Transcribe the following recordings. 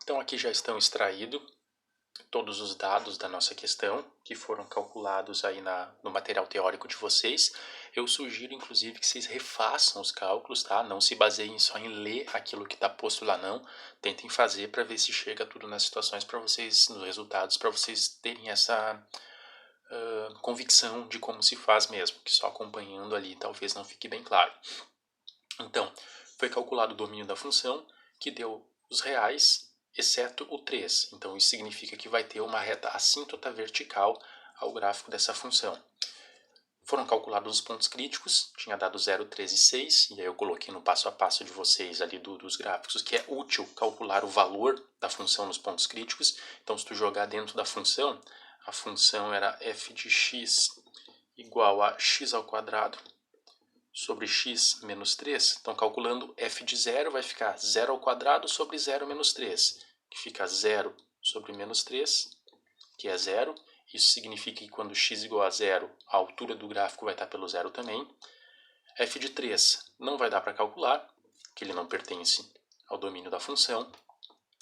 Então aqui já estão extraídos todos os dados da nossa questão, que foram calculados aí no material teórico de vocês. Eu sugiro, inclusive, que vocês refaçam os cálculos, tá? Não se baseiem só em ler aquilo que está posto lá, não. Tentem fazer para ver se chega tudo nas situações para vocês, nos resultados, para vocês terem essa convicção de como se faz mesmo, que só acompanhando ali talvez não fique bem claro. Então, foi calculado o domínio da função, que deu os reais, exceto o 3. Então, isso significa que vai ter uma reta assíntota vertical ao gráfico dessa função. Foram calculados os pontos críticos, tinha dado 0, 3 e 6, e aí eu coloquei no passo a passo de vocês ali dos gráficos, que é útil calcular o valor da função nos pontos críticos. Então, se tu jogar dentro da função, a função era f de x igual a x ao quadrado sobre x menos 3, então calculando f de 0 vai ficar 0 ao quadrado sobre 0 menos 3, que fica 0 sobre menos 3, que é 0. Isso significa que quando x igual a 0, a altura do gráfico vai estar pelo 0 também. F de 3 não vai dar para calcular, que ele não pertence ao domínio da função.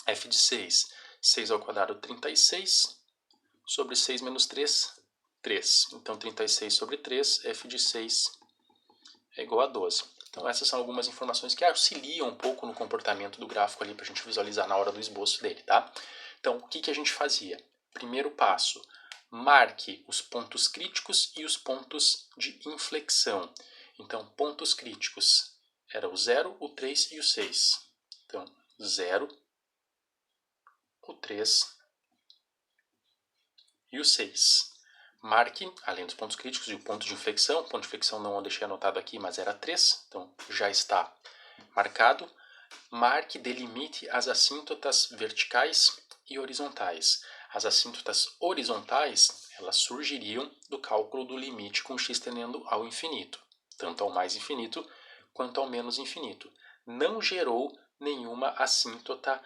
F de 6, 6 ao quadrado 36, sobre 6 menos 3, 3. Então 36 sobre 3, f de 6 é igual a 12. Então essas são algumas informações que auxiliam um pouco no comportamento do gráfico ali para a gente visualizar na hora do esboço dele, tá? Então o que a gente fazia? Primeiro passo, marque os pontos críticos e os pontos de inflexão. Então pontos críticos era o 0, o 3 e o 6. Então 0, o 3 e o 6. Marque, além dos pontos críticos, e o ponto de inflexão. O ponto de inflexão não o deixei anotado aqui, mas era 3, então já está marcado. Marque, delimite as assíntotas verticais e horizontais. As assíntotas horizontais, elas surgiriam do cálculo do limite com x tendendo ao infinito, tanto ao mais infinito quanto ao menos infinito. Não gerou nenhuma assíntota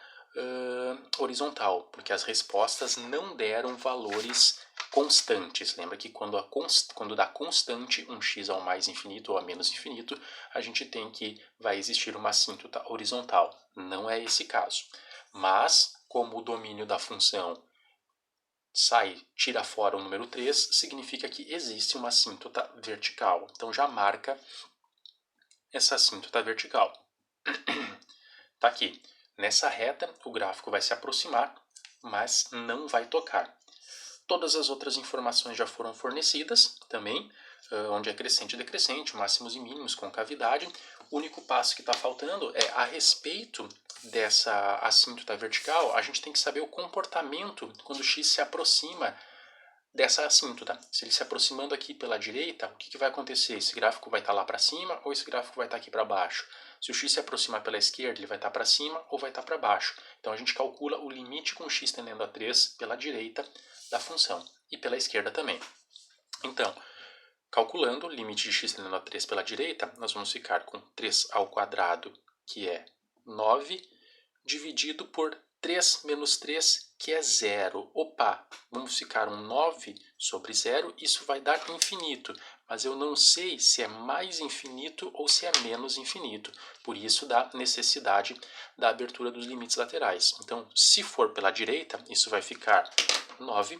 horizontal, porque as respostas não deram valores constantes. Lembra que quando dá constante um x ao mais infinito ou a menos infinito, a gente tem que vai existir uma assíntota horizontal. Não é esse caso. Mas, como o domínio da função tira fora o número 3, significa que existe uma assíntota vertical. Então já marca essa assíntota vertical. Tá aqui. Nessa reta, o gráfico vai se aproximar, mas não vai tocar. Todas as outras informações já foram fornecidas também, onde é crescente e decrescente, máximos e mínimos, concavidade. O único passo que está faltando é, a respeito dessa assíntota vertical, a gente tem que saber o comportamento quando o x se aproxima dessa assíntota. Se ele se aproximando aqui pela direita, o que vai acontecer? Esse gráfico vai estar lá para cima ou esse gráfico vai estar aqui para baixo? Se o x se aproximar pela esquerda, ele vai estar para cima ou vai estar para baixo. Então a gente calcula o limite com x tendendo a 3 pela direita da função e pela esquerda também. Então, calculando o limite de x tendendo a 3 pela direita, nós vamos ficar com 3 ao quadrado, que é 9, dividido por 3 menos 3, que é 0. Opa, vamos ficar um 9 sobre 0, isso vai dar infinito. Mas eu não sei se é mais infinito ou se é menos infinito. Por isso, da necessidade da abertura dos limites laterais. Então, se for pela direita, isso vai ficar 9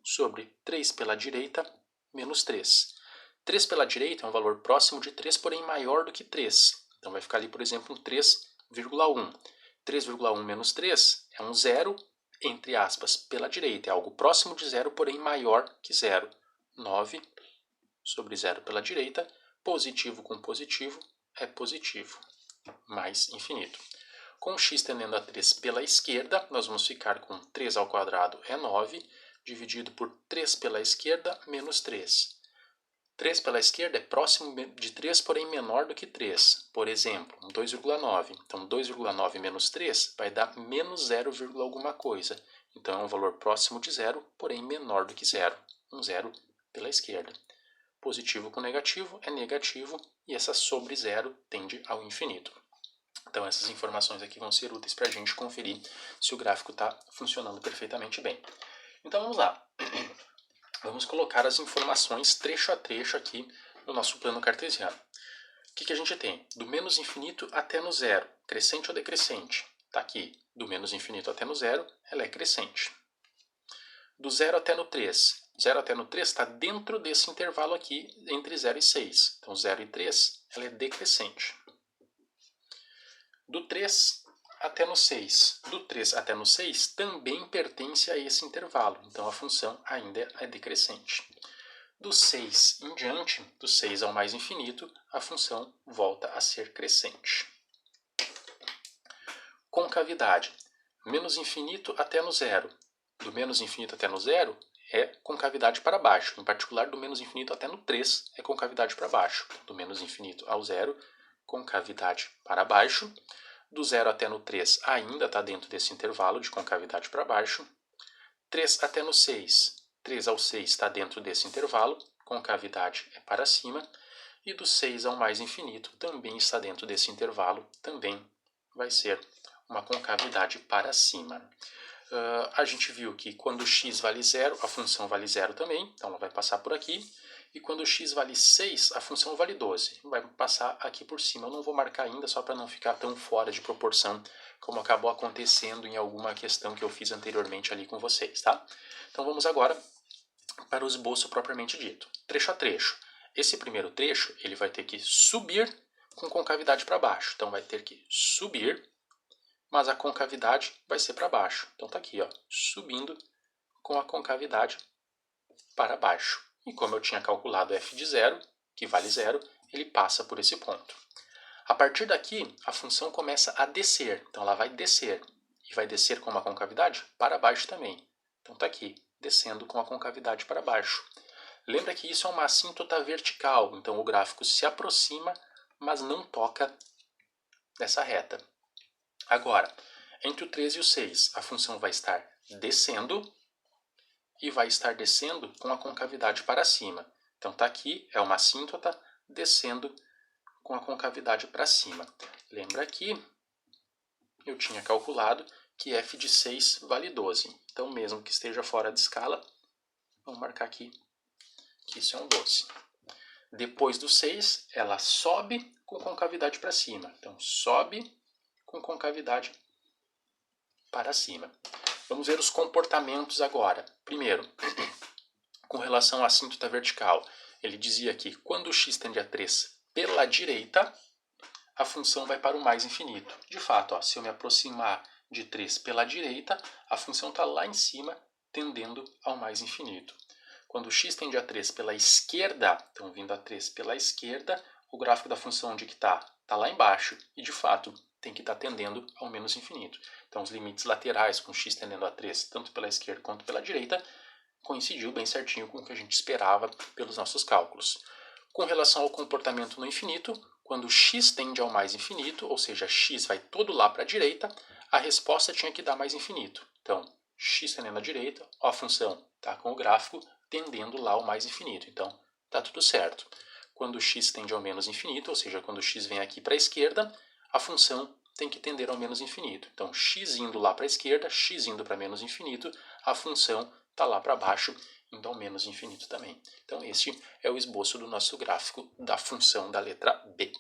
sobre 3 pela direita menos 3. 3 pela direita é um valor próximo de 3, porém maior do que 3. Então, vai ficar ali, por exemplo, um 3,1. 3,1 menos 3 é um zero, entre aspas, pela direita. É algo próximo de zero, porém maior que zero. 9 sobre 0 pela direita, positivo com positivo é positivo, mais infinito. Com x tendendo a 3 pela esquerda, nós vamos ficar com 3 ao quadrado é 9, dividido por 3 pela esquerda, menos 3. 3 pela esquerda é próximo de 3, porém menor do que 3. Por exemplo, 2,9. Então, 2,9 menos 3 vai dar menos 0, alguma coisa. Então, é um valor próximo de 0, porém menor do que 0. Um 0 pela esquerda. Positivo com negativo é negativo e essa sobre 0 tende ao infinito. Então, essas informações aqui vão ser úteis para a gente conferir se o gráfico está funcionando perfeitamente bem. Então, vamos lá. Vamos colocar as informações trecho a trecho aqui no nosso plano cartesiano. O que a gente tem? Do menos infinito até no zero, crescente ou decrescente. está aqui, do menos infinito até no zero, ela é crescente. Do 0 até no 3, 0 até no 3 está dentro desse intervalo aqui, entre 0 e 6. Então, 0 e 3, ela é decrescente. Do 3 até no 6, do 3 até no 6 também pertence a esse intervalo, então a função ainda é decrescente. Do 6 em diante, do 6 ao mais infinito, a função volta a ser crescente. Concavidade, menos infinito até no zero. Do menos infinito até no zero é concavidade para baixo, em particular do menos infinito até no 3 é concavidade para baixo. Do menos infinito ao zero, concavidade para baixo. Do 0 até no 3 ainda está dentro desse intervalo de concavidade para baixo. 3 até no 6, 3 ao 6 está dentro desse intervalo, concavidade é para cima. E do 6 ao mais infinito também está dentro desse intervalo, também vai ser uma concavidade para cima. A gente viu que quando x vale 0, a função vale 0 também, então ela vai passar por aqui. E quando x vale 6, a função vale 12. Vai passar aqui por cima. Eu não vou marcar ainda, só para não ficar tão fora de proporção, como acabou acontecendo em alguma questão que eu fiz anteriormente ali com vocês, tá? Então vamos agora para o esboço propriamente dito. Trecho a trecho. Esse primeiro trecho, ele vai ter que subir com concavidade para baixo. Então vai ter que subir, mas a concavidade vai ser para baixo. Então tá aqui, ó, subindo com a concavidade para baixo. E como eu tinha calculado f de 0, que vale 0, ele passa por esse ponto. A partir daqui, a função começa a descer. Então ela vai descer. E vai descer com uma concavidade para baixo também. Então está aqui, descendo com a concavidade para baixo. Lembra que isso é uma assíntota vertical. Então o gráfico se aproxima, mas não toca nessa reta. Agora, entre o 3 e o 6, a função vai estar descendo e vai estar descendo com a concavidade para cima. Então está aqui, é uma assíntota descendo com a concavidade para cima. Lembra que eu tinha calculado que f de 6 vale 12. Então, mesmo que esteja fora de escala, vamos marcar aqui que isso é um 12. Depois do 6, ela sobe com concavidade para cima. Então, sobe com concavidade para cima. Vamos ver os comportamentos agora. Primeiro, com relação à assíntota vertical, ele dizia que quando o x tende a 3 pela direita, a função vai para o mais infinito. De fato, ó, se eu me aproximar de 3 pela direita, a função está lá em cima, tendendo ao mais infinito. Quando o x tende a 3 pela esquerda, então vindo a 3 pela esquerda, o gráfico da função onde que está? Está lá embaixo. E, de fato, tem que estar tendendo ao menos infinito. Então, os limites laterais com x tendendo a 3, tanto pela esquerda quanto pela direita, coincidiu bem certinho com o que a gente esperava pelos nossos cálculos. Com relação ao comportamento no infinito, quando x tende ao mais infinito, ou seja, x vai todo lá para a direita, a resposta tinha que dar mais infinito. Então, x tendendo à direita, ó, a função está com o gráfico tendendo lá ao mais infinito. Então, está tudo certo. Quando x tende ao menos infinito, ou seja, quando x vem aqui para a esquerda, a função tem que tender ao menos infinito. Então, x indo lá para a esquerda, x indo para menos infinito, a função está lá para baixo, indo ao menos infinito também. Então, este é o esboço do nosso gráfico da função da letra B.